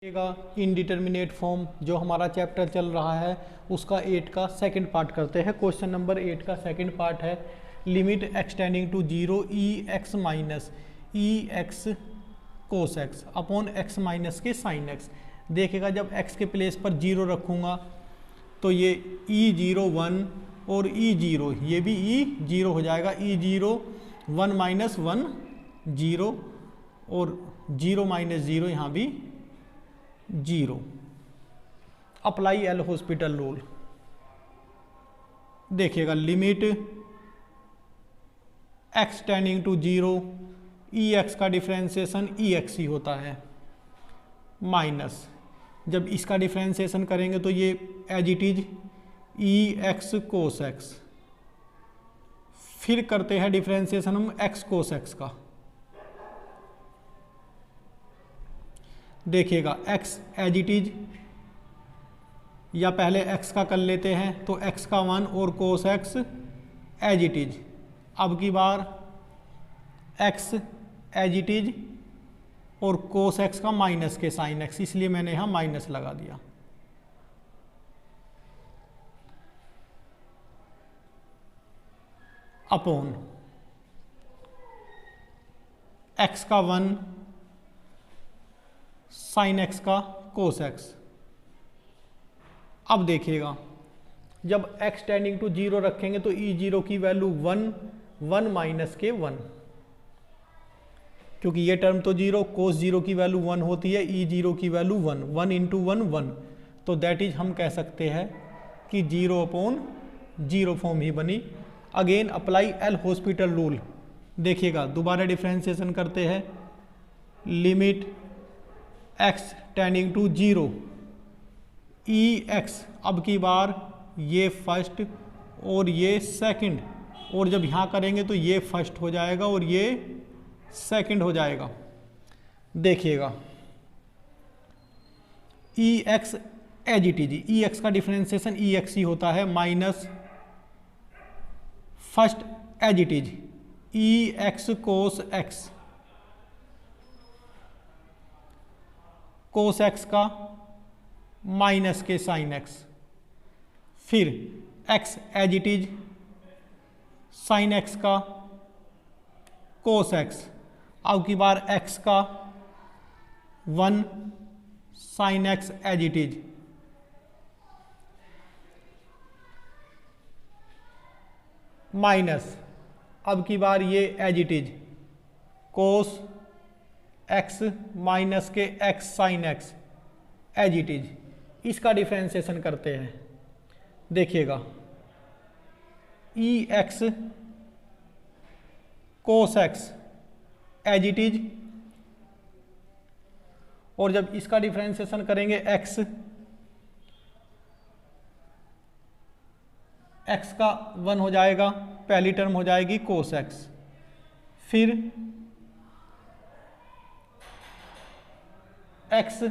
Indeterminate form जो हमारा chapter चल रहा है उसका 8 का सेकंड पार्ट करते हैं। क्वेश्चन नंबर 8 का सेकंड पार्ट है limit extending to 0 e x minus e x cos x upon x minus के साइन एक्स। देखिएगा जब एक्स के प्लेस पर 0 रखूँगा तो ये E0 1 और E0 ये भी E0 हो जाएगा। E0 1 माइनस 1 0 और 0 माइनस 0 यहाँ भी 0। Apply L hospital rule. देखिएगा limit x tending to 0 e x का डिफ्रेंसिएशन ई एक्स ही होता है माइनस जब इसका डिफ्रेंसिएशन करेंगे तो ये as it is e x cos x. फिर करते हैं डिफ्रेंसिएशन हम एक्स कोस एक्स का। देखिएगा x एज इट इज या पहले x का कर लेते हैं तो x का 1 और कोस x एज इट इज। अब की बार x एज इट इज और कोस x का माइनस के साइन x, इसलिए मैंने यहां माइनस लगा दिया। अपॉन x का 1 साइन एक्स का कोस एक्स। अब देखिएगा जब x टेंडिंग टू 0 रखेंगे तो E0 की वैल्यू 1 माइनस के 1, क्योंकि ये टर्म तो 0, कोस 0 की वैल्यू 1 होती है, E0 की वैल्यू 1 इंटू 1 1, तो दैट इज हम कह सकते हैं कि 0 अपॉन 0 फॉर्म ही बनी। Again apply L hospital rule. देखिएगा दोबारा डिफ्रेंसिएशन करते हैं limit x tending to 0 e x. अब की बार ये फर्स्ट और ये सेकंड, और जब यहाँ करेंगे तो ये फर्स्ट हो जाएगा और ये सेकंड हो जाएगा। देखिएगा e x as it is, e x का डिफ्रेंसिएशन ई एक्स ही होता है minus first as it is e x cos x, cos x का माइनस के साइन एक्स, फिर x as it is sine x का कोस एक्स। अब की बार एक्स का 1 sine x as it is minus, अब की बार ये as it is cos x minus के x sign x as it is. इसका डिफ्रेंसिएशन करते हैं। देखिएगा e x cos x as it is, और जब इसका डिफ्रेंसिएशन करेंगे एक्स का 1 हो जाएगा, पहली टर्म हो जाएगी कोस एक्स, फिर एक्स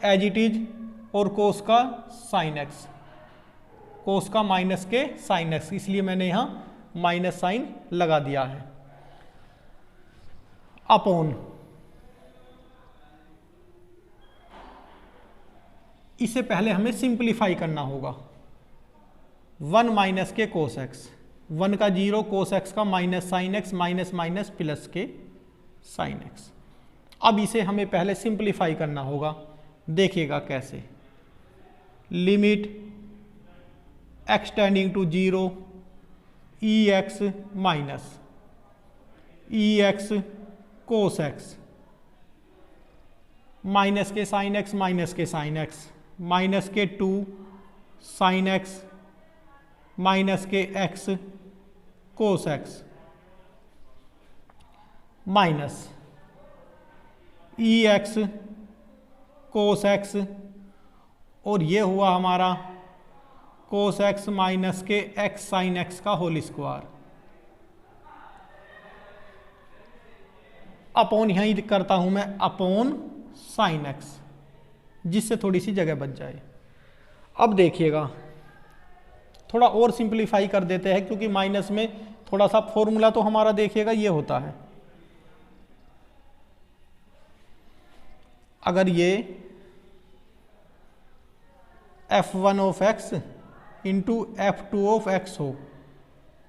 एज इट इज और कोस का साइन एक्स, कोस का माइनस के साइन एक्स, इसलिए मैंने यहां माइनस साइन लगा दिया है। अपॉन इसे पहले हमें सिंप्लीफाई करना होगा। 1 माइनस के कोस एक्स, 1 का 0, कोस एक्स का minus sine x, minus minus plus के साइन एक्स। अब इसे हमें पहले सिंप्लीफाई करना होगा। देखिएगा कैसे। Limit x tending to 0 e x minus e x cos x, minus के साइन एक्स, माइनस के साइन एक्स, माइनस के 2 साइन एक्स, माइनस के x cos x, minus e x cos x, और ये हुआ हमारा कोस एक्स माइनस के x sign x का होल स्क्वायर। अपॉन यहीं करता हूं मैं, अपॉन साइन एक्स, जिससे थोड़ी सी जगह बच जाए। अब देखिएगा थोड़ा और सिंप्लीफाई कर देते हैं, क्योंकि माइनस में थोड़ा सा फॉर्मूला तो हमारा देखिएगा ये होता है। अगर ये f1 of x into f2 of x हो,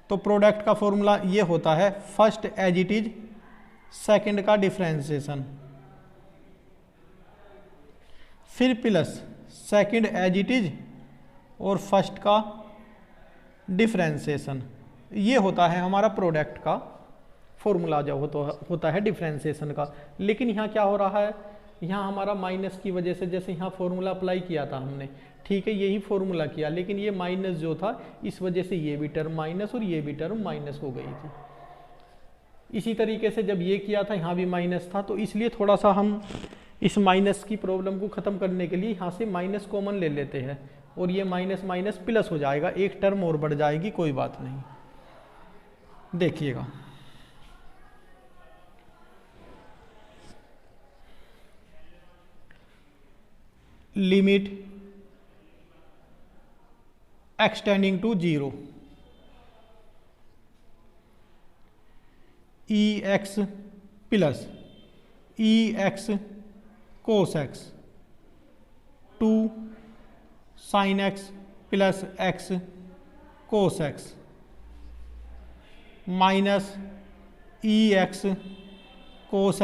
तो प्रोडक्ट का फॉर्मूला ये होता है first as it is second का डिफ्रेंसिएशन, फिर plus second as it is और फर्स्ट का डिफ्रेंसिएशन। ये होता है हमारा प्रोडक्ट का फॉर्मूला जो होता है डिफ्रेंसिएशन का। लेकिन यहाँ क्या हो रहा है, यहाँ हमारा माइनस की वजह से, जैसे यहाँ फॉर्मूला अप्लाई किया था हमने, ठीक है, यही फॉर्मूला किया, लेकिन ये माइनस जो था इस वजह से ये भी टर्म माइनस और ये भी टर्म माइनस हो गई थी। इसी तरीके से जब ये किया था यहाँ भी माइनस था, तो इसलिए थोड़ा सा हम इस माइनस की प्रॉब्लम को ख़त्म करने के लिए यहाँ से माइनस कॉमन ले लेते हैं और ये माइनस माइनस प्लस हो जाएगा, एक टर्म और बढ़ जाएगी, कोई बात नहीं। देखिएगा limit extending to 0 e x plus e x cos x two sin x plus x cos x minus e x cos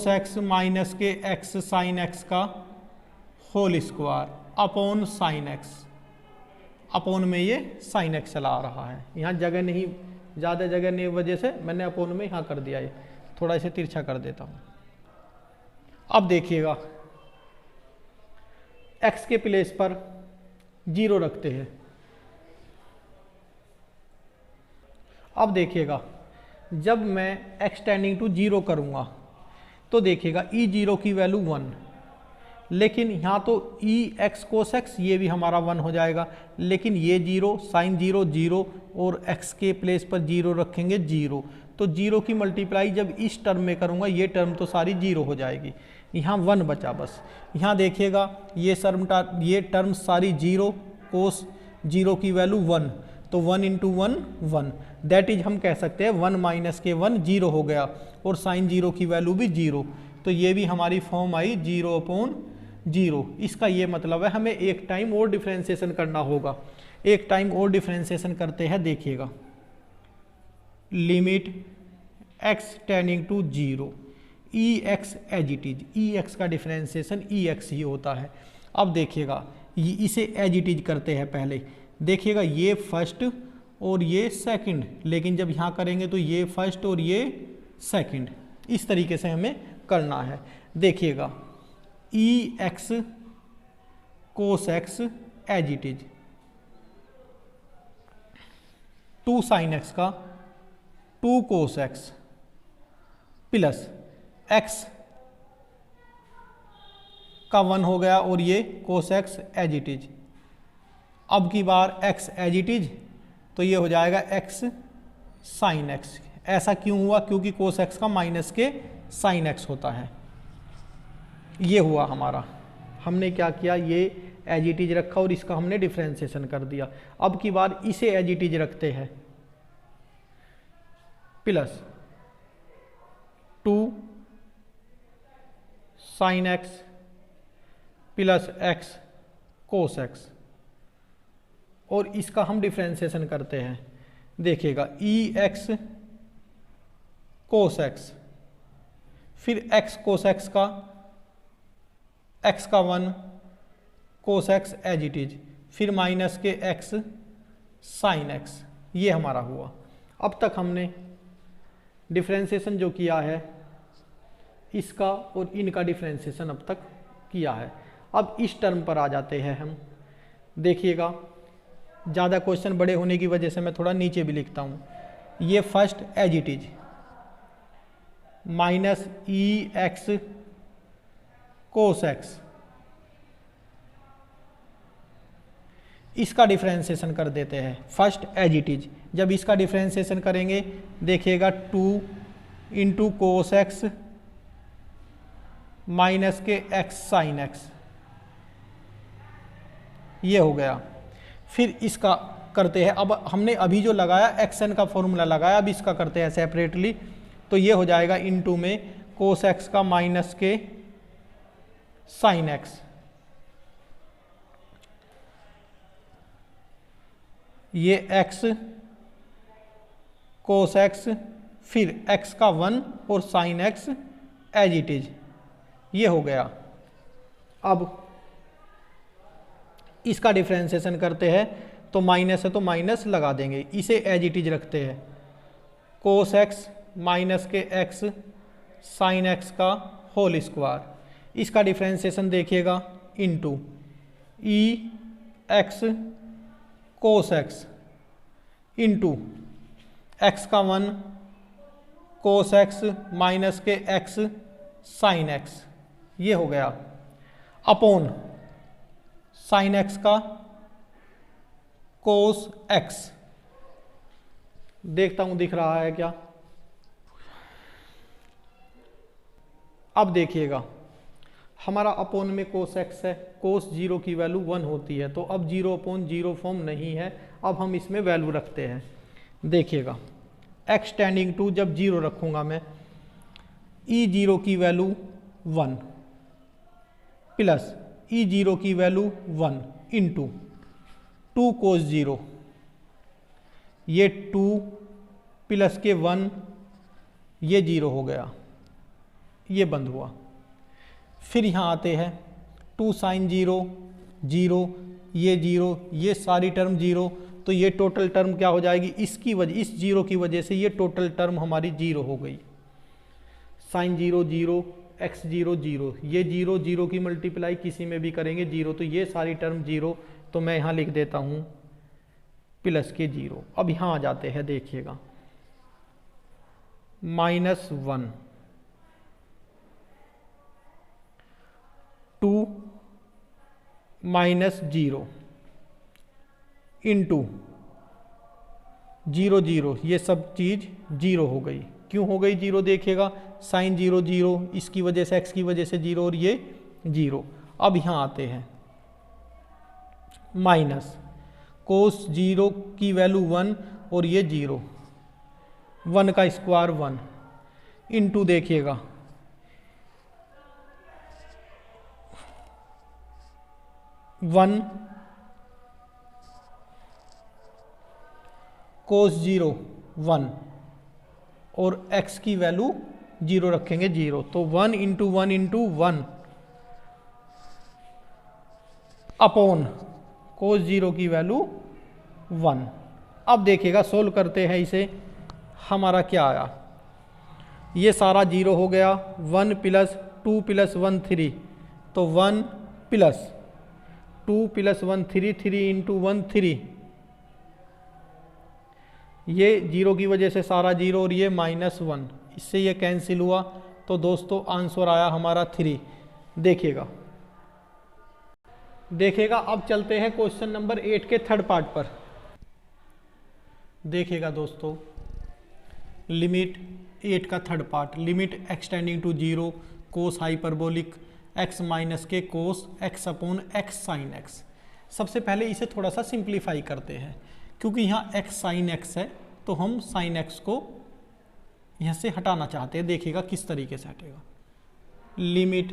x minus के एक्स साइन एक्स का whole square upon sin x. Upon में ये sine x चला आ रहा है, यहाँ जगह नहीं, ज़्यादा जगह नहीं वजह से मैंने अपॉन में यहाँ कर दिया, ये थोड़ा इसे तिरछा कर देता हूँ। अब देखिएगा x के प्लेस पर 0 रखते हैं। अब देखिएगा जब मैं x टेंडिंग टू 0 करूँगा तो देखिएगा e0 की वैल्यू 1, लेकिन यहाँ तो ई एक्स कोस एक्स ये भी हमारा 1 हो जाएगा, लेकिन ये 0 साइन 0 0 और x के प्लेस पर 0 रखेंगे 0, तो 0 की मल्टीप्लाई जब इस टर्म में करूँगा ये टर्म तो सारी 0 हो जाएगी, यहाँ 1 बचा बस। यहाँ देखिएगा ये टर्म सारी 0, कोस 0 की वैल्यू 1, तो 1 इंटू 1 1, दैट इज हम कह सकते हैं 1 माइनस के 1 0 हो गया, और साइन 0 की वैल्यू भी 0, तो ये भी हमारी फॉर्म आई 0 अपॉन 0। इसका ये मतलब है हमें एक टाइम और डिफ्रेंसिएशन करना होगा। एक टाइम और डिफ्रेंसिएशन करते हैं, देखिएगा limit x tending to 0 e x as it is, e x का डिफ्रेंसिएशन ई एक्स ही होता है। अब देखिएगा इसे एज इट इज करते हैं पहले, देखिएगा ये फर्स्ट और ये सेकंड, लेकिन जब यहाँ करेंगे तो ये फर्स्ट और ये सेकंड, इस तरीके से हमें करना है। देखिएगा e x cos x as it is, 2 sine x का 2 कोस एक्स प्लस एक्स का 1 हो गया और ये cos x as it is. अब की बार x एज इट इज, तो ये हो जाएगा x साइन x। ऐसा क्यों हुआ, क्योंकि कोस x का माइनस के साइन x होता है। ये हुआ हमारा, हमने क्या किया, ये एज इट इज रखा और इसका हमने डिफ्रेंसिएशन कर दिया। अब की बार इसे एज इट इज रखते हैं, plus 2 sin x plus x cos x, और इसका हम डिफ्रेंसिएशन करते हैं। देखिएगा ई एक्स कोस एक्स, फिर x कोस x का x का 1 cos x as it is, फिर माइनस के x साइन x, ये हमारा हुआ। अब तक हमने डिफ्रेंसिएशन जो किया है इसका और इनका डिफ्रेंसिएशन अब तक किया है। अब इस टर्म पर आ जाते हैं हम। देखिएगा ज़्यादा क्वेश्चन बड़े होने की वजह से मैं थोड़ा नीचे भी लिखता हूँ। ये first as it is minus e x cos x, इसका डिफ्रेंसिएशन कर देते हैं फर्स्ट एज इट इज। जब इसका डिफ्रेंसिएशन करेंगे देखिएगा 2 इंटू कोस एक्स माइनस के एक्स साइन एक्स, ये हो गया। फिर इसका करते हैं, अब हमने अभी जो लगाया एक्सन का फॉर्मूला लगाया, अब इसका करते हैं सेपरेटली, तो ये हो जाएगा इनटू में कोस एक्स का माइनस के साइन एक्स ये x cos x, फिर x का 1 और sin x as it is, ये हो गया। अब इसका डिफ्रेंसिएशन करते हैं तो माइनस है तो माइनस लगा देंगे, इसे एज इट इज रखते हैं। cos x माइनस के x sin x का होल स्क्वायर, इसका डिफ्रेंसिएशन देखिएगा into e x cos x into x का 1 कोस एक्स माइनस के एक्स साइन एक्स, ये हो गया, अपॉन साइन एक्स का कोस एक्स। देखता हूं दिख रहा है क्या। अब देखिएगा हमारा अपोन में कोस एक्स है, कोस 0 की वैल्यू 1 होती है, तो अब 0/0 फॉर्म नहीं है, अब हम इसमें वैल्यू रखते हैं। देखिएगा एक्स टेंडिंग टू जब 0 रखूंगा मैं, E0 की वैल्यू 1 प्लस E0 की वैल्यू 1 इंटू 2 कोस 0, ये 2 प्लस के 1, ये 0 हो गया, ये बंद हुआ। फिर यहाँ आते हैं 2 साइन 0 0, ये 0, ये सारी टर्म 0, तो ये टोटल टर्म क्या हो जाएगी, इसकी वजह, इस 0 की वजह से ये टोटल टर्म हमारी 0 हो गई। साइन 0 0, एक्स 0 0, ये 0 0 की मल्टीप्लाई किसी में भी करेंगे 0, तो ये सारी टर्म 0, तो मैं यहाँ लिख देता हूँ प्लस के 0। अब यहाँ आ जाते हैं, देखिएगा -1 2 -0 इंटू 0 0, ये सब चीज़ 0 हो गई। क्यों हो गई 0? देखिएगा साइन 0 0, इसकी वजह से एक्स की वजह से 0 और ये 0। अब यहाँ आते हैं माइनस कोस 0 की वैल्यू 1 और ये 0, 1 का स्क्वायर 1 इंटू देखिएगा 1 कोस 0 1 और x की वैल्यू 0 रखेंगे 0, तो 1 इंटू 1 इंटू 1 अपॉन कोस 0 की वैल्यू 1। अब देखिएगा सोल्व करते हैं इसे, हमारा क्या आया, ये सारा 0 हो गया, 1 प्लस 2 प्लस 1 3, तो 1 प्लस 2 प्लस 1 3, 3 इंटू 1 3, ये 0 की वजह से सारा 0 और ये -1, इससे ये कैंसिल हुआ, तो दोस्तों आंसर आया हमारा 3। देखिएगा अब चलते हैं क्वेश्चन नंबर 8 के थर्ड पार्ट पर। देखिएगा दोस्तों लिमिट 8 का third part, limit extending to 0 cos hyperbolic x minus के cos x upon x sin x। सबसे पहले इसे थोड़ा सा सिंप्लीफाई करते हैं, क्योंकि यहाँ x साइन x है, तो हम साइन x को यहाँ से हटाना चाहते हैं। देखिएगा किस तरीके से हटेगा। Limit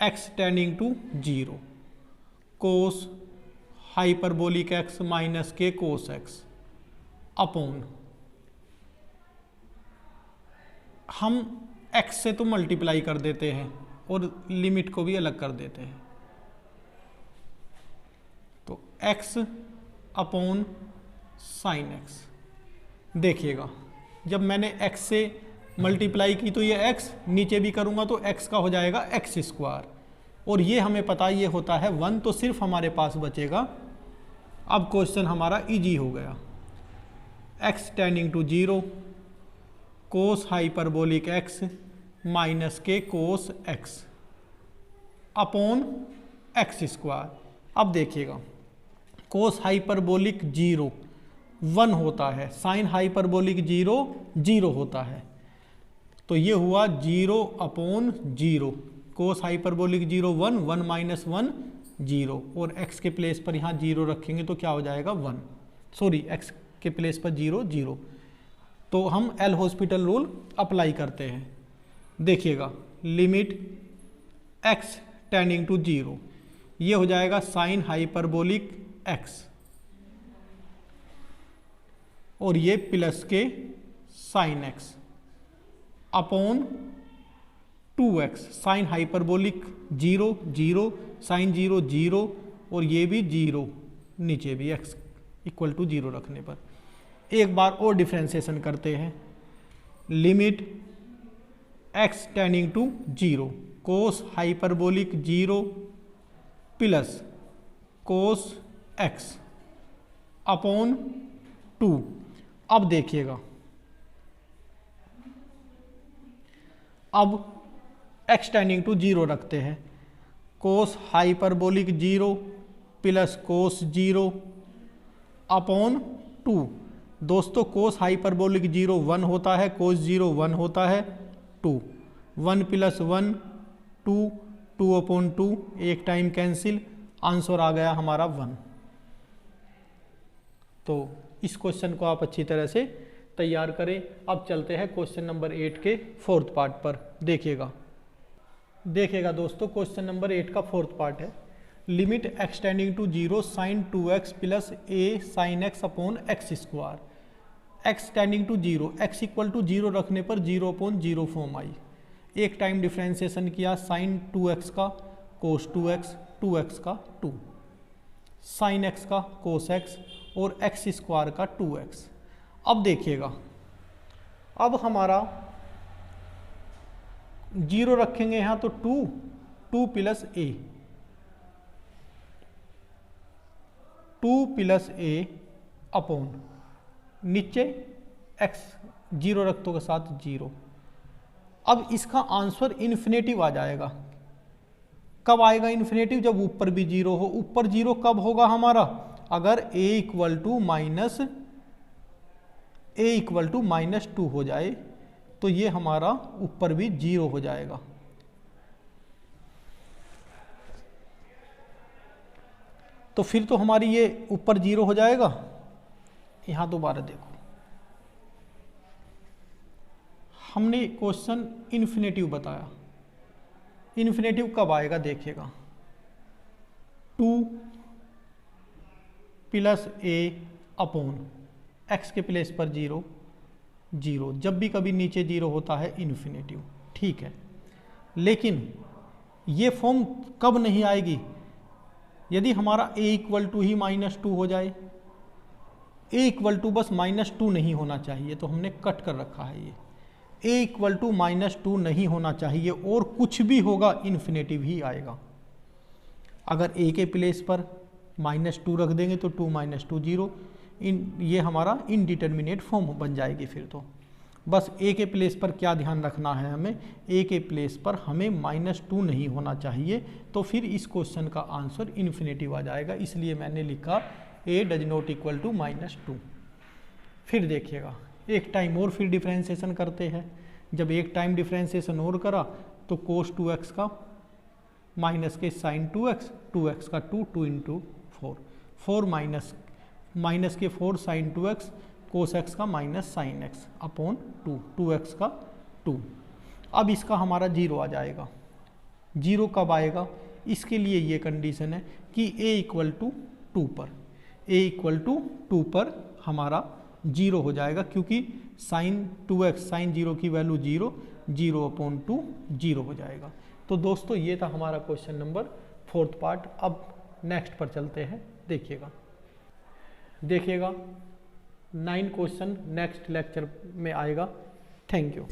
x tending to 0 cos hyperbolic x minus के कोस x अपॉन, हम x से तो मल्टीप्लाई कर देते हैं और लिमिट को भी अलग कर देते हैं, तो x अपॉन साइन x। देखिएगा जब मैंने x से मल्टीप्लाई की तो ये x, नीचे भी करूँगा तो x का हो जाएगा x स्क्वायर, और ये हमें पता ये होता है 1, तो सिर्फ हमारे पास बचेगा। अब क्वेश्चन हमारा इजी हो गया। x tending to 0 cos hyperbolic x minus के cos x upon x square. अब देखिएगा कोस हाइपरबोलिक 0 1 होता है, साइन हाइपरबोलिक 0 0 होता है, तो ये हुआ 0 अपॉन 0, कोस हाइपरबोलिक 0 1, 1 माइनस 1 0, और x के प्लेस पर यहाँ 0 रखेंगे तो क्या हो जाएगा 1, सॉरी x के प्लेस पर 0 0, तो हम एल हॉस्पिटल रूल अप्लाई करते हैं। देखिएगा लिमिट x टेंडिंग टू 0, ये हो जाएगा साइन हाइपरबोलिक x और ये प्लस के sign x upon 2x, sin hyperbolic 0 0, sin 0 0, और ये भी 0, नीचे भी x इक्वल टू 0 रखने पर। एक बार और डिफ्रेंसिएशन करते हैं। Limit x tending to 0, cos hyperbolic 0 plus cos x upon 2। अब देखिएगा, अब x टेंडिंग टू 0 रखते हैं। कोस हाइपरबोलिक 0 प्लस कोस 0 अपॉन 2। दोस्तों कोस हाइपरबोलिक 0 1 होता है, कोस 0 1 होता है, 2, 1 प्लस 1 2, 2 अपॉन 2, एक टाइम कैंसिल, आंसर आ गया हमारा 1। तो इस क्वेश्चन को आप अच्छी तरह से तैयार करें। अब चलते हैं क्वेश्चन नंबर 8 के फोर्थ पार्ट पर। देखिएगा दोस्तों, क्वेश्चन नंबर 8 का फोर्थ पार्ट है। Limit x tending to 0 sin 2x plus a sin x upon x square. x tending to 0, x equal to 0 रखने पर 0 अपॉन 0 फॉर्म आई। एक टाइम डिफ्रेंसिएशन किया, साइन 2x का कोस 2x, 2x का 2, sin x का कोस x और x square का 2x। अब देखिएगा, अब हमारा 0 रखेंगे यहाँ तो 2 plus a, 2 plus a upon नीचे x 0 रखतों के साथ 0। अब इसका आंसर इन्फिनेटिव आ जाएगा। कब आएगा इन्फिनेटिव? जब ऊपर भी 0 हो। ऊपर 0 कब होगा हमारा? अगर a इक्वल टू माइनस 2 हो जाए तो ये हमारा ऊपर भी 0 हो जाएगा। तो फिर तो हमारी ये ऊपर 0 हो जाएगा। यहां दोबारा देखो, हमने क्वेश्चन इन्फिनेटिव बताया। इन्फिनेटिव कब आएगा देखिएगा, 2 प्लस a अपॉन x के प्लेस पर 0 0। जब भी कभी नीचे 0 होता है इन्फिनेटिव, ठीक है। लेकिन ये फॉर्म कब नहीं आएगी? यदि हमारा a इक्वल टू ही -2 हो जाए। a इक्वल टू बस -2 नहीं होना चाहिए, तो हमने कट कर रखा है ये। a इक्वल टू -2 नहीं होना चाहिए, और कुछ भी होगा इन्फिनेटिव ही आएगा। अगर a के प्लेस पर -2 रख देंगे तो 2 - 2 0, ये हमारा इनडिटर्मिनेट फॉर्म बन जाएगी। फिर तो बस a के प्लेस पर क्या ध्यान रखना है हमें, a के प्लेस पर हमें -2 नहीं होना चाहिए, तो फिर इस क्वेश्चन का आंसर इन्फिनेटिव आ जाएगा। इसलिए मैंने लिखा a does not equal to -2। फिर देखिएगा, एक टाइम और फिर डिफ्रेंसिएशन करते हैं। जब एक टाइम डिफ्रेंसिएशन और करा तो कोस 2x का माइनस के साइन 2x, 2x का 2, 2 इंटू 4, 4 माइनस के 4 साइन 2x, कोस x का minus sin x upon 2, 2x का 2। अब इसका हमारा 0 आ जाएगा। 0 कब आएगा? इसके लिए ये कंडीशन है कि a इक्वल टू 2 पर, a इक्वल टू 2 पर हमारा 0 हो जाएगा, क्योंकि साइन 2x साइन 0 की वैल्यू 0, 0 अपॉन 2 0 हो जाएगा। तो दोस्तों ये था हमारा क्वेश्चन नंबर 4th पार्ट। अब नेक्स्ट पर चलते हैं। देखिएगा 9 क्वेश्चन नेक्स्ट लेक्चर में आएगा। Thank you.